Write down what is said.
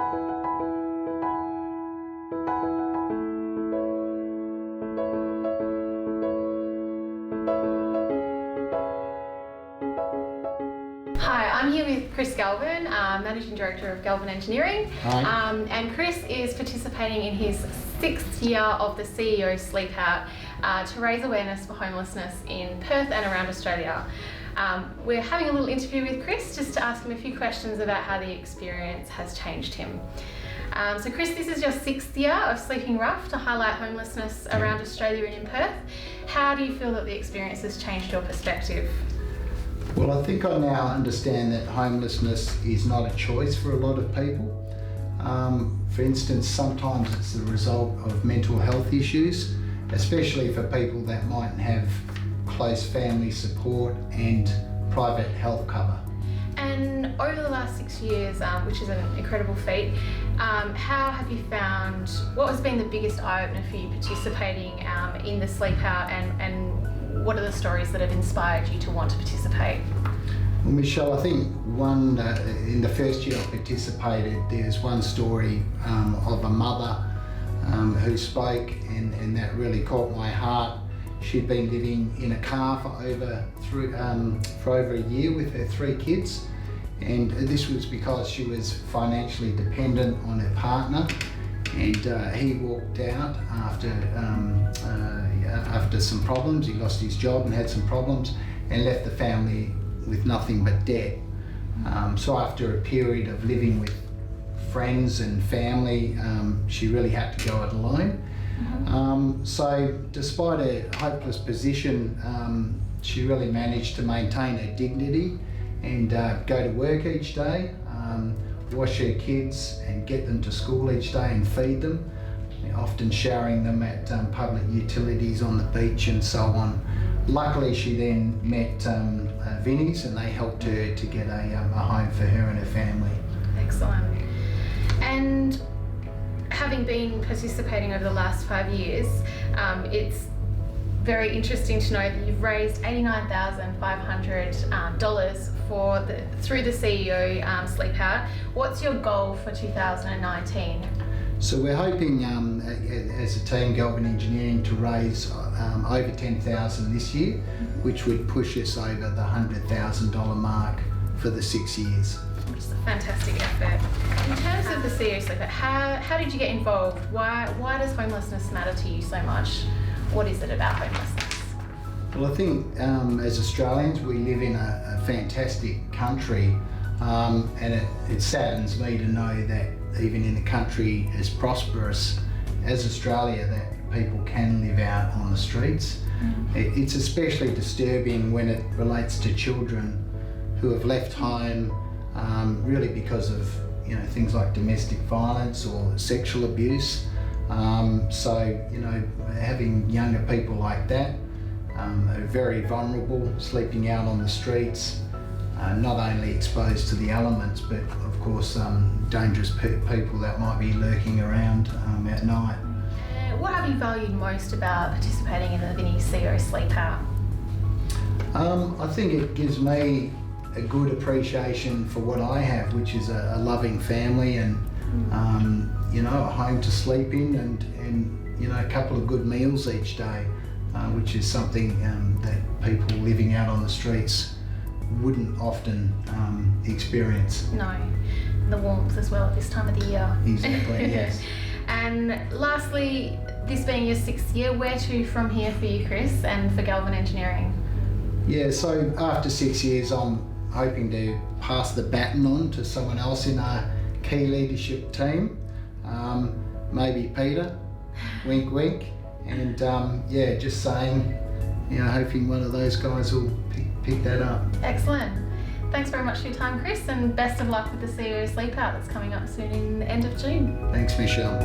Hi, I'm here with Chris Galvin, Managing Director of Galvin Engineering. Hi. And Chris is participating in his 6th year of the CEO SleepOut to raise awareness for homelessness in Perth and around Australia. We're having a little interview with Chris just to ask him a few questions about how the experience has changed him. So Chris, this is your 6th year of Sleeping Rough to highlight homelessness around Australia and in Perth. How do you feel that the experience has changed your perspective? Well, I think I now understand that homelessness is not a choice for a lot of people. For instance, sometimes it's the result of mental health issues, especially for people that mightn't have close family support and private health cover. And over the last 6 years, which is an incredible feat, how have you found, what has been the biggest eye-opener for you participating in the SleepOut, and what are the stories that have inspired you to want to participate? Well, Michelle, I think in the first year I participated, there's one story of a mother who spoke, and that really caught my heart. She'd been living in a car for over a year with her 3 kids, and this was because she was financially dependent on her partner, and he walked out after some problems. He lost his job and had some problems and left the family with nothing but debt. So after a period of living with friends and family, she really had to go it alone. So despite a hopeless position, she really managed to maintain her dignity and go to work each day, wash her kids and get them to school each day and feed them, often showering them at public utilities on the beach and so on. Luckily, she then met Vinnies, and they helped her to get a home for her and her family. Excellent. And having been participating over the last 5 years, it's very interesting to know that you've raised $89,500 through the CEO SleepOut. What's your goal for 2019? So we're hoping, as a team, Galvin Engineering, to raise over $10,000 this year, which would push us over the $100,000 mark for the 6 years. Which is a fantastic effort. In terms of the CEO SleepOut, how did you get involved? Why does homelessness matter to you so much? What is it about homelessness? Well, I think as Australians, we live in a fantastic country, and it saddens me to know that even in a country as prosperous as Australia, that people can live out on the streets. It's especially disturbing when it relates to children who have left home really because of things like domestic violence or sexual abuse. So having younger people like that are very vulnerable, sleeping out on the streets, not only exposed to the elements, but of course dangerous people that might be lurking around at night. What have you valued most about participating in the Vinnies CEO SleepOut? I think it gives me a good appreciation for what I have, which is a loving family and a home to sleep in, and a couple of good meals each day, which is something that people living out on the streets wouldn't often experience. No, the warmth as well at this time of the year. Exactly, yes. And lastly, this being your 6th year, where to from here for you, Chris, and for Galvin Engineering? Yeah, so after 6 years, I'm hoping to pass the baton on to someone else in our key leadership team. Maybe Peter, wink wink, and just saying, hoping one of those guys will pick that up. Excellent. Thanks very much for your time, Chris, and best of luck with the CEO SleepOut that's coming up soon in the end of June. Thanks, Michelle.